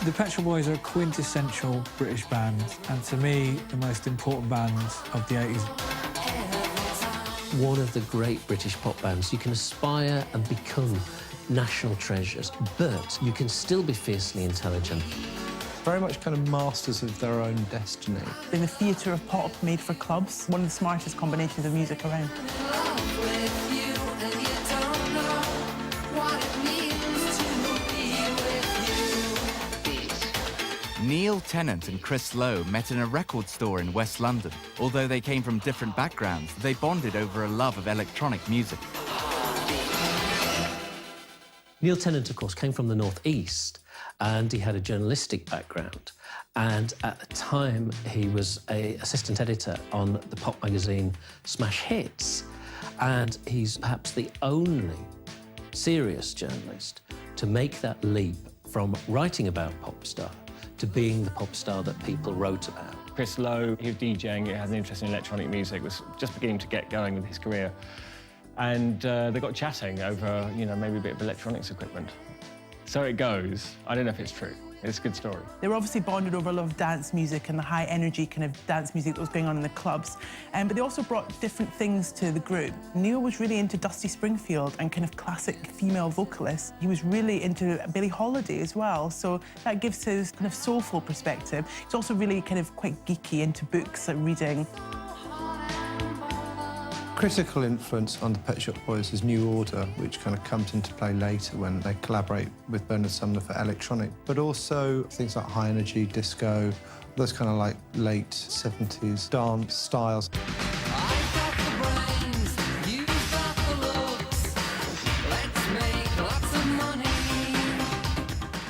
The Pet Shop Boys are a quintessential British band, and to me, the most important band of the 80s. One of the great British pop bands. You can aspire and become national treasures, but you can still be fiercely intelligent. Very much kind of masters of their own destiny. In the theatre of pop made for clubs, one of the smartest combinations of music around. Neil Tennant and Chris Lowe met in a record store in West London. Although they came from different backgrounds, they bonded over a love of electronic music. Neil Tennant, of course, came from the North East, and he had a journalistic background. And at the time, he was an assistant editor on the pop magazine Smash Hits. And he's perhaps the only serious journalist to make that leap from writing about pop star to being the pop star that people wrote about. Chris Lowe, he was DJing, he had an interest in electronic music, was just beginning to get going with his career. And they got chatting over, you know, maybe a bit of electronics equipment. So it goes. I don't know if it's true. It's a good story. They were obviously bonded over a love of dance music and the high-energy kind of dance music that was going on in the clubs. But they also brought different things to the group. Neil was really into Dusty Springfield and kind of classic female vocalists. He was really into Billie Holiday as well, so that gives his kind of soulful perspective. He's also really kind of quite geeky, into books, like reading. Critical influence on the Pet Shop Boys is New Order, which kind of comes into play later when they collaborate with Bernard Sumner for electronic, but also things like high energy, disco, those kind of like late 70s dance styles.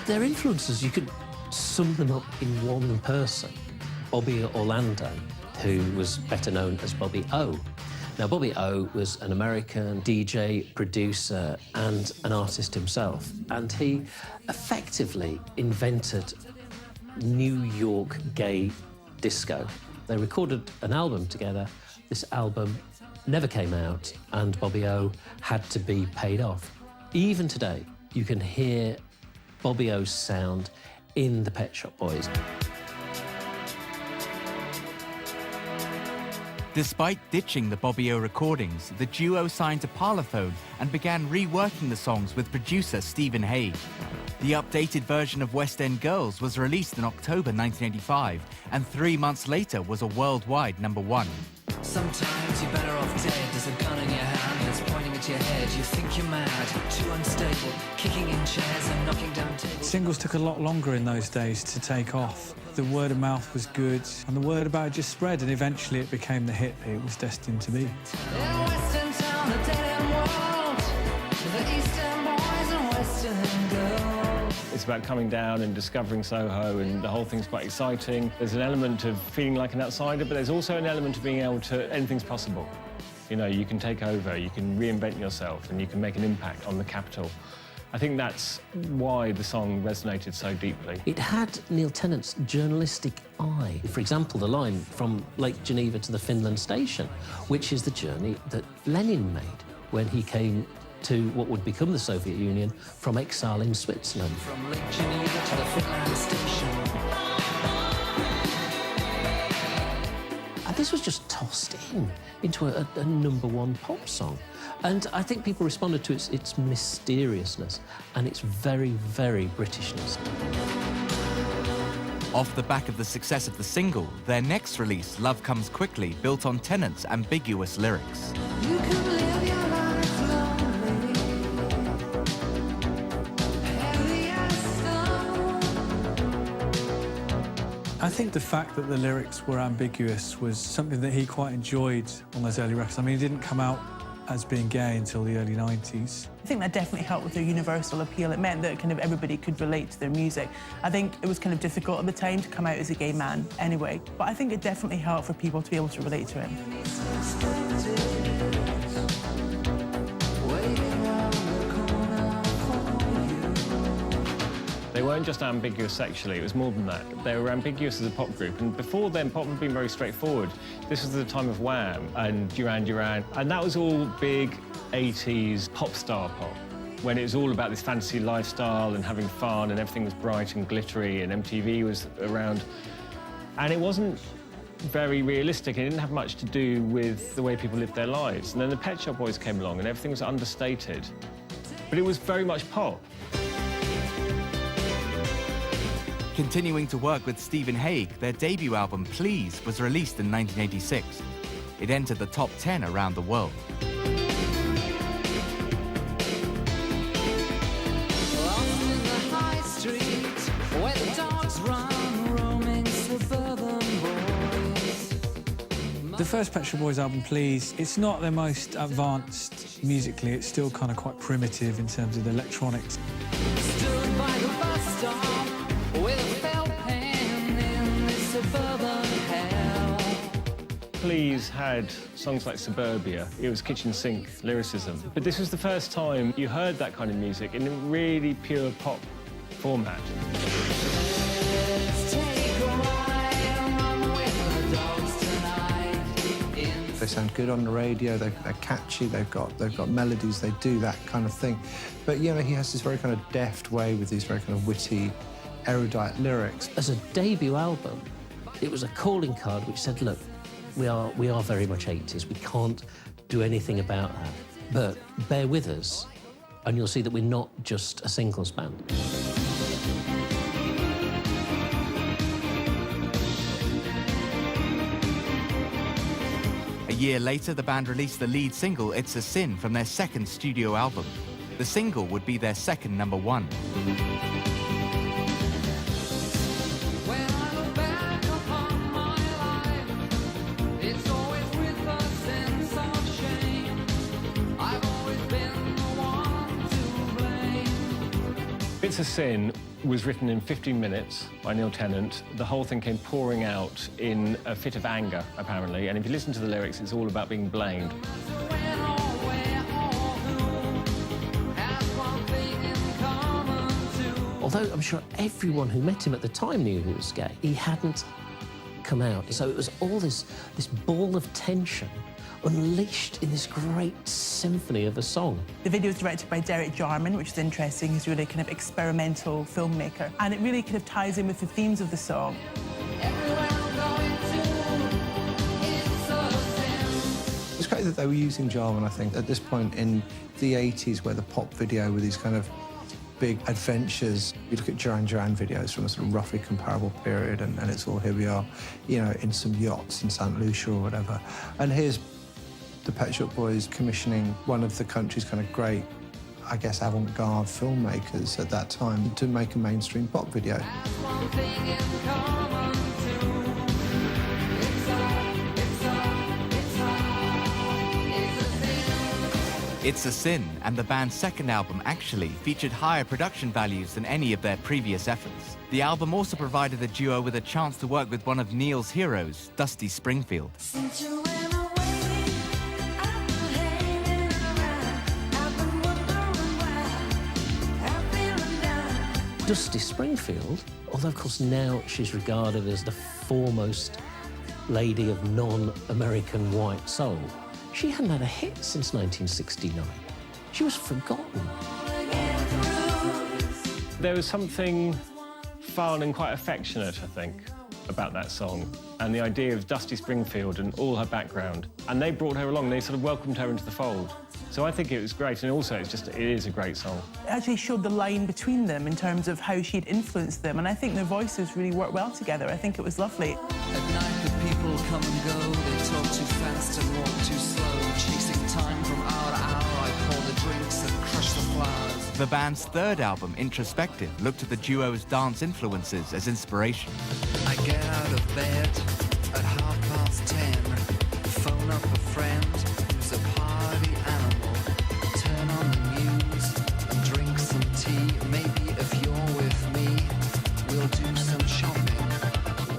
Their influences, you could sum them up in one person. Bobby Orlando, who was better known as Bobby O. Now, Bobby O was an American DJ, producer, and an artist himself. And he effectively invented New York gay disco. They recorded an album together. This album never came out, and Bobby O had to be paid off. Even today, you can hear Bobby O's sound in the Pet Shop Boys. Despite ditching the Bobby O recordings, the duo signed to Parlophone and began reworking the songs with producer Stephen Hague. The updated version of West End Girls was released in October 1985, and 3 months later was a worldwide #1. Sometimes you're better off dead. There's a gun in your hand that's pointing at your head. You think you're mad, too unstable, kicking in chairs and knocking down tables. Singles took a lot longer in those days to take off. The word of mouth was good, and the word about it just spread, and eventually it became the hit it was destined to be. In Western town, a dead-end world, the Eastern boys and Western girls. It's about coming down and discovering Soho, and the whole thing's quite exciting. There's an element of feeling like an outsider, but there's also an element of being able to, anything's possible. You know, you can take over, you can reinvent yourself, and you can make an impact on the capital. I think that's why the song resonated so deeply. It had Neil Tennant's journalistic eye. For example, the line from Lake Geneva to the Finland station, which is the journey that Lenin made when he came to what would become the Soviet Union from exile in Switzerland. From Lake Geneva to the Finland station. And this was just tossed into a #1 pop song. And I think people responded to its mysteriousness and its very, very Britishness. Off the back of the success of the single, their next release, Love Comes Quickly, built on Tennant's ambiguous lyrics. You can live your life lonely. Heavy as stone. I think the fact that the lyrics were ambiguous was something that he quite enjoyed on those early records. I mean, he didn't come out as being gay until the early 90s. I think that definitely helped with their universal appeal. It meant that kind of everybody could relate to their music. I think it was kind of difficult at the time to come out as a gay man anyway, but I think it definitely helped for people to be able to relate to him. They weren't just ambiguous sexually, it was more than that. They were ambiguous as a pop group, and before then, pop had been very straightforward. This was the time of Wham! And Duran Duran, and that was all big 80s pop star pop. when it was all about this fantasy lifestyle and having fun and everything was bright and glittery and MTV was around. And it wasn't very realistic. It didn't have much to do with the way people lived their lives. And then the Pet Shop Boys came along and everything was understated. But it was very much pop. Continuing to work with Stephen Hague, their debut album, Please, was released in 1986. It entered the top 10 around the world. The first Pet Shop Boys album, Please, it's not their most advanced musically. It's still kind of quite primitive in terms of the electronics. Stood by the bus stop with a felt pen in this suburban hell. Please had songs like Suburbia. It was kitchen sink lyricism. But this was the first time you heard that kind of music in a really pure pop format. Let's take a ride along with the dogs tonight. They sound good on the radio, they're catchy, they've got melodies, they do that kind of thing. But, you know, he has this very kind of deft way with these very kind of witty, erudite lyrics. As a debut album, it was a calling card which said, look, we are very much 80s. We can't do anything about that. But bear with us, and you'll see that we're not just a singles band. A year later, the band released the lead single, It's a Sin, from their second studio album. The single would be their second #1. When I look back upon my life, it's always with a sense of shame. I've always been the one to blame. It's a Sin was written in 15 minutes by Neil Tennant. The whole thing came pouring out in a fit of anger, apparently. And if you listen to the lyrics, it's all about being blamed. When or where or who has one thing in common too. Although I'm sure everyone who met him at the time knew he was gay, he hadn't come out. So it was all this ball of tension unleashed in this great symphony of a song. The video was directed by Derek Jarman, which is interesting. He's really kind of experimental filmmaker. And it really kind of ties in with the themes of the song. Everywhere I'm going to, it's a sin. It's great that they were using Jarman, I think, at this point in the 80s where the pop video with these kind of big adventures. You look at Duran Duran videos from a sort of roughly comparable period and it's all, here we are, you know, in some yachts in St. Lucia or whatever. And here's the Pet Shop Boys commissioning one of the country's kind of great, I guess, avant-garde filmmakers at that time to make a mainstream pop video. One thing in common too. It's a Sin, and the band's second album actually featured higher production values than any of their previous efforts. The album also provided the duo with a chance to work with one of Neil's heroes, Dusty Springfield. Since you went away, I've been hanging around. I've been wondering why I've been down. Dusty Springfield, although of course now she's regarded as the foremost lady of non-American white soul, she hadn't had a hit since 1969. She was forgotten. There was something fun and quite affectionate, I think, about that song, and the idea of Dusty Springfield and all her background. And they brought her along, they sort of welcomed her into the fold. So I think it was great, and also it is a great song. It actually showed the line between them in terms of how she'd influenced them, and I think their voices really worked well together. I think it was lovely. At night the people come and go. They talk too fast and walk too slow. Chasing time from hour to hour. I pour the drinks and crush the flowers. The band's third album, Introspective, looked at the duo's dance influences as inspiration. I get out of bed at 10:30. Phone up a friend who's a party animal. Turn on the news and drink some tea. Maybe if you're with me, we'll do some shopping.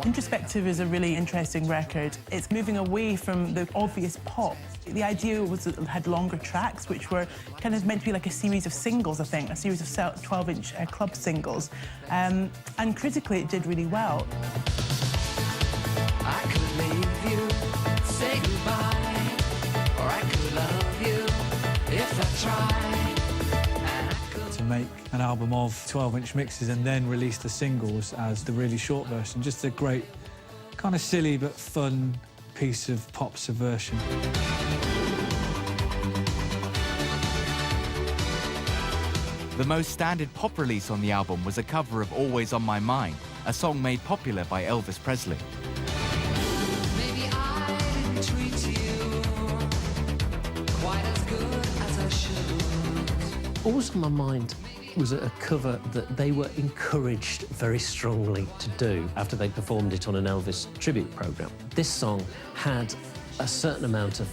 Introspective is a really interesting record. It's moving away from the obvious pop. The idea was that it had longer tracks, which were kind of meant to be like a series of singles, I think, a series of 12-inch club singles. And critically, it did really well. I could leave you, say goodbye, or I could love you if I tried. make an album of 12-inch mixes and then release the singles as the really short version. Just a great, kind of silly but fun piece of pop subversion. The most standard pop release on the album was a cover of Always on My Mind, a song made popular by Elvis Presley. Maybe I didn't treat you quite as good as I should. Always on My Mind was a cover that they were encouraged very strongly to do after they performed it on an Elvis tribute programme. This song had a certain amount of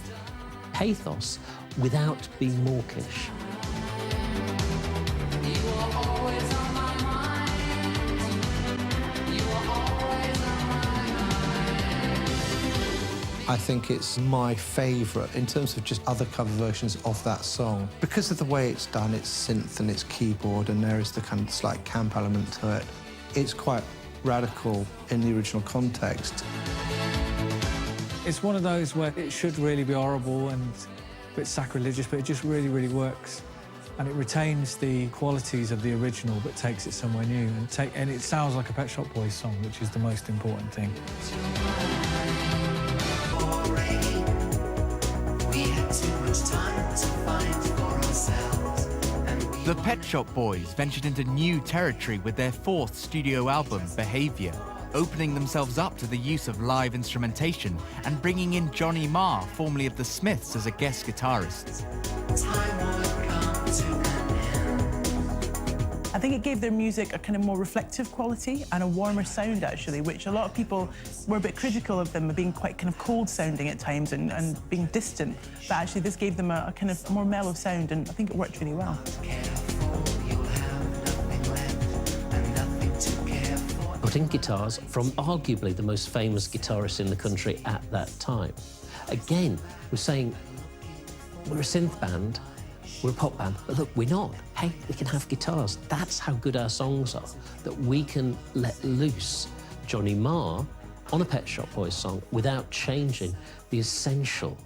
pathos without being mawkish. I think it's my favourite in terms of just other cover versions of that song. Because of the way it's done, it's synth and it's keyboard, and there is the kind of slight camp element to it. It's quite radical in the original context. It's one of those where it should really be horrible and a bit sacrilegious, but it just really, really works. And it retains the qualities of the original, but takes it somewhere new. And it sounds like a Pet Shop Boys song, which is the most important thing. The Pet Shop Boys ventured into new territory with their fourth studio album, Behaviour, opening themselves up to the use of live instrumentation and bringing in Johnny Marr, formerly of The Smiths, as a guest guitarist. I think it gave their music a kind of more reflective quality and a warmer sound, actually, which a lot of people were a bit critical of them being quite kind of cold sounding at times and being distant. But actually, this gave them a kind of more mellow sound, and I think it worked really well. Put in guitars from arguably the most famous guitarist in the country at that time. Again, we're saying we're a synth band, we're a pop band, but look, we're not. Hey, we can have guitars. That's how good our songs are, that we can let loose Johnny Marr on a Pet Shop Boys song without changing the essential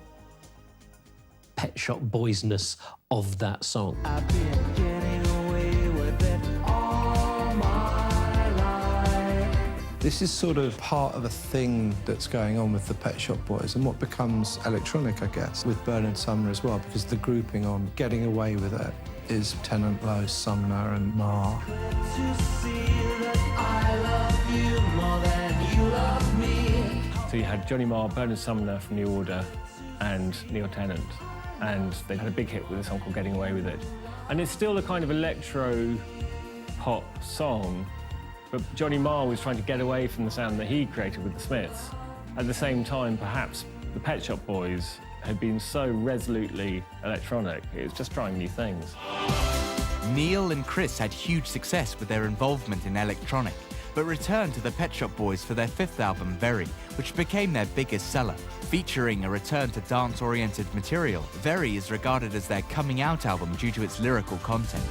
Pet Shop Boys-ness of that song. I've been getting away with it all my life. This is sort of part of a thing that's going on with the Pet Shop Boys and what becomes electronic, I guess, with Bernard Sumner as well, because the grouping on Getting Away With It is Tennant, Lowe, Sumner and Marr. So you had Johnny Marr, Bernard Sumner from New Order, and Neil Tennant, and they had a big hit with a song called Getting Away With It. And it's still a kind of electro-pop song, but Johnny Marr was trying to get away from the sound that he created with the Smiths. At the same time, perhaps the Pet Shop Boys had been so resolutely electronic, it was just trying new things. Neil and Chris had huge success with their involvement in electronic, but returned to the Pet Shop Boys for their fifth album, Very, which became their biggest seller. Featuring a return to dance-oriented material, Very is regarded as their coming-out album due to its lyrical content.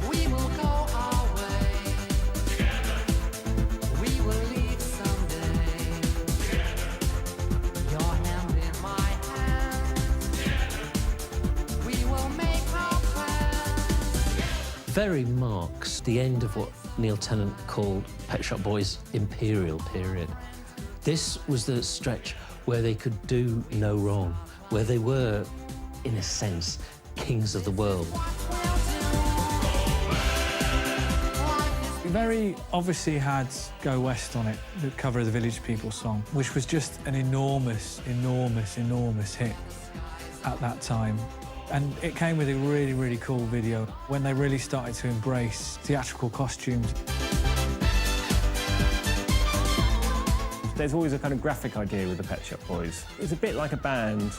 We will go our way. We will lead someday. Your hand in my hand. We will make our plans. Very marks the end of what Neil Tennant called Pet Shop Boys' imperial period. This was the stretch where they could do no wrong, where they were, in a sense, kings of the world. Very obviously had Go West on it, the cover of the Village People song, which was just an enormous, enormous, enormous hit at that time. And it came with a really, really cool video when they really started to embrace theatrical costumes. There's always a kind of graphic idea with the Pet Shop Boys. It's a bit like a band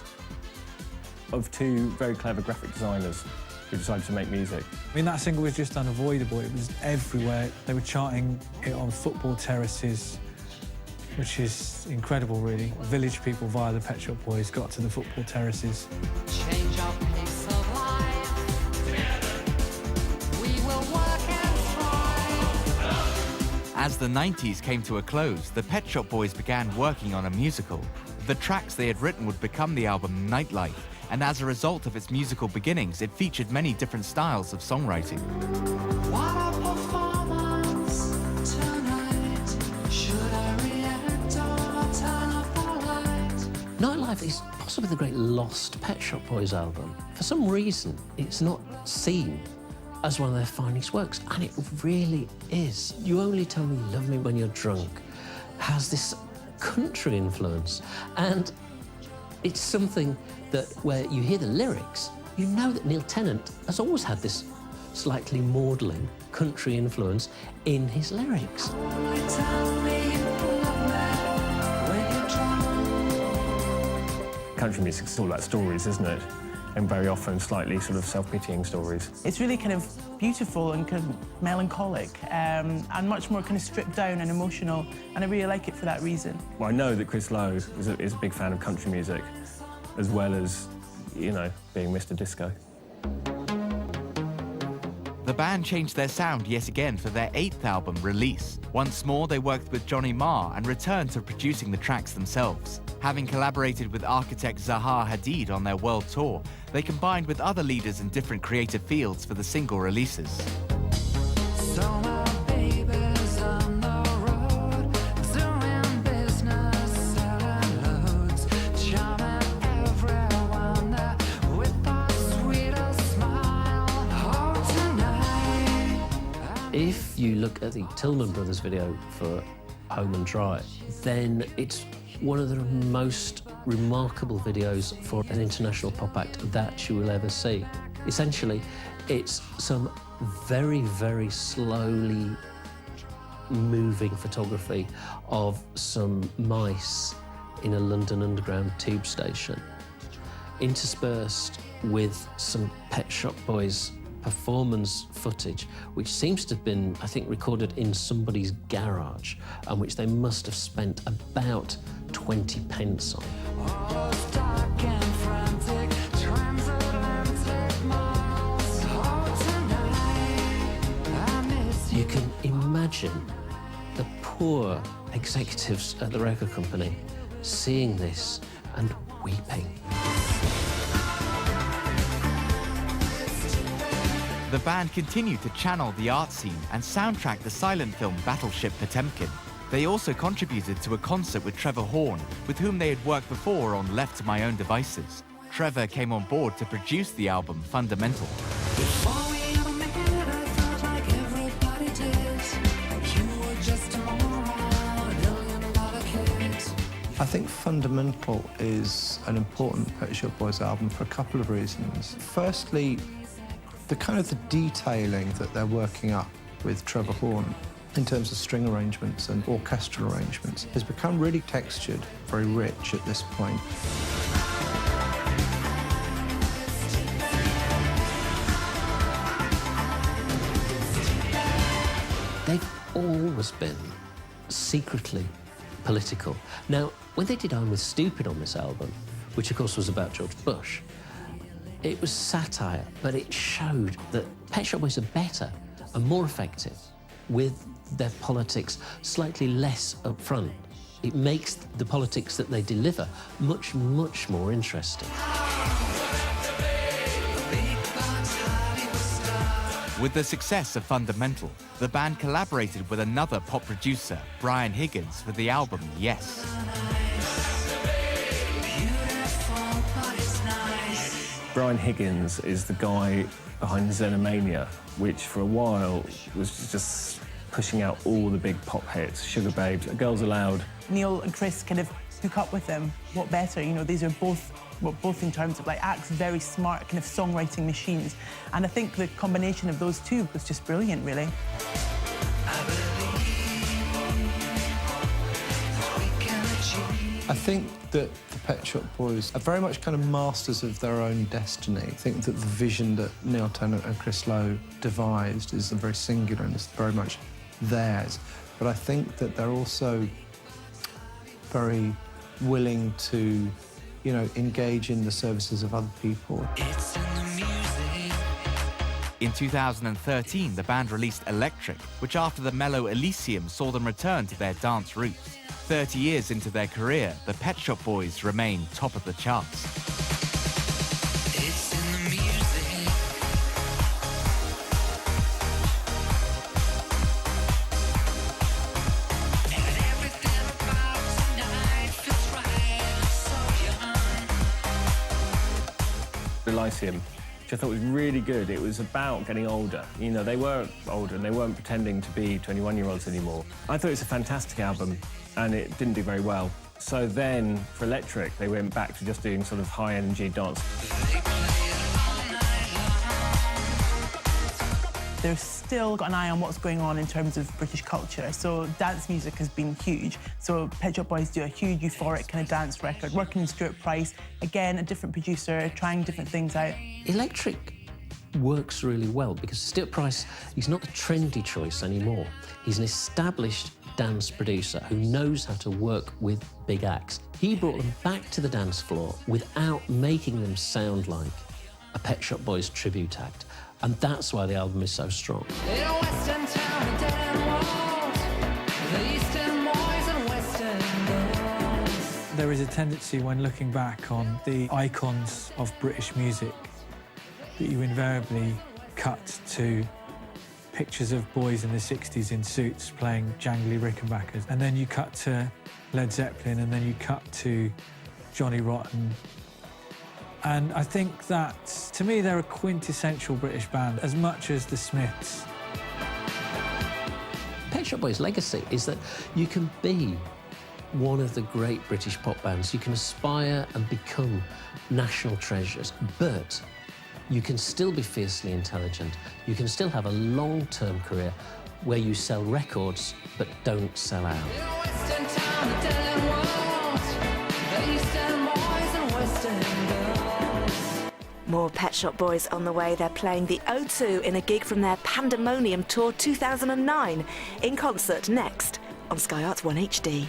of two very clever graphic designers who decided to make music. I mean, that single was just unavoidable. It was everywhere. They were charting it on football terraces, which is incredible, really. Village People via the Pet Shop Boys got to the football terraces. Change our pace of life. We will work and strive. As the 90s came to a close, the Pet Shop Boys began working on a musical. The tracks they had written would become the album Nightlife, and as a result of its musical beginnings, it featured many different styles of songwriting. What a performance tonight. Should I react or turn up the light? Nightlife is possibly the great lost Pet Shop Boys album. For some reason, it's not seen as one of their finest works, and it really is. You Only Tell Me You Love Me When You're Drunk has this country influence, and it's something that where you hear the lyrics, you know that Neil Tennant has always had this slightly maudlin country influence in his lyrics. Only tell me you love me when you're drunk. Country music's all about stories, isn't it? And very often slightly sort of self-pitying stories. It's really kind of beautiful and kind of melancholic, and much more kind of stripped down and emotional, and I really like it for that reason. Well, I know that Chris Lowe is a big fan of country music, as well as, you know, being Mr. Disco. The band changed their sound yet again for their 8th album, Release. Once more, they worked with Johnny Marr and returned to producing the tracks themselves. Having collaborated with architect Zaha Hadid on their world tour, they combined with other leaders in different creative fields for the single releases. So my baby's on the road, doing business, selling loads, charming everyone with a sweeter smile. Oh, tonight. If you look at the Tillman Brothers video for Home and Dry, then it's one of the most remarkable videos for an international pop act that you will ever see. Essentially, it's some very, very slowly moving photography of some mice in a London Underground tube station, interspersed with some Pet Shop Boys performance footage, which seems to have been, I think, recorded in somebody's garage, and which they must have spent about 20 pence on. Oh, dark and frantic, transatlantic miles. Oh, tonight, I miss you. You can imagine the poor executives at the record company seeing this and weeping. The band continued to channel the art scene and soundtrack the silent film Battleship Potemkin. They also contributed to a concert with Trevor Horn, with whom they had worked before on Left to My Own Devices. Trevor came on board to produce the album Fundamental. Before we ever met, I felt like everybody did. You were just a moron, $1 billion kid. I think Fundamental is an important Pet Shop Boys album for a couple of reasons. Firstly, the kind of the detailing that they're working up with Trevor Horn in terms of string arrangements and orchestral arrangements has become really textured, very rich at this point. They've always been secretly political. Now, when they did I'm With Stupid on this album, which of course was about George Bush, it was satire, but it showed that Pet Shop Boys are better and more effective with their politics slightly less upfront. It makes the politics that they deliver much, much more interesting. With the success of Fundamental, the band collaborated with another pop producer, Brian Higgins, for the album Yes. Brian Higgins is the guy behind Xenomania, which for a while was just pushing out all the big pop hits, Sugar Babes, Girls Aloud. Neil and Chris kind of hook up with them. What better? You know, these are both, well, both in terms of like acts, very smart kind of songwriting machines. And I think the combination of those two was just brilliant, really. I think that the Pet Shop Boys are very much kind of masters of their own destiny. I think that the vision that Neil Tennant and Chris Lowe devised is very singular and it's very much theirs. But I think that they're also very willing to, you know, engage in the services of other people. It's in the music. In 2013, the band released Electric, which after the mellow Elysium saw them return to their dance roots. 30 years into their career, the Pet Shop Boys remain top of the charts. Lyceum, which I thought was really good. It was about getting older. You know, they were older and they weren't pretending to be 21-year-olds anymore. I thought it was a fantastic album, and it didn't do very well. So then, for Electric, they went back to just doing sort of high-energy dance. They've still got an eye on what's going on in terms of British culture. So dance music has been huge. So Pet Shop Boys do a huge euphoric kind of dance record, working with Stuart Price, again, a different producer, trying different things out. Electric works really well because Stuart Price, he's not the trendy choice anymore. He's an established dance producer who knows how to work with big acts. He brought them back to the dance floor without making them sound like a Pet Shop Boys tribute act. And that's why the album is so strong. There is a tendency when looking back on the icons of British music that you invariably cut to pictures of boys in the 60s in suits playing jangly Rickenbackers, and then you cut to Led Zeppelin, and then you cut to Johnny Rotten. And I think that, to me, they're a quintessential British band, as much as the Smiths. Pet Shop Boys' legacy is that you can be one of the great British pop bands. You can aspire and become national treasures, but you can still be fiercely intelligent. You can still have a long-term career where you sell records but don't sell out. More Pet Shop Boys on the way. They're playing the O2 in a gig from their Pandemonium Tour 2009 in concert next on Sky Arts 1 HD.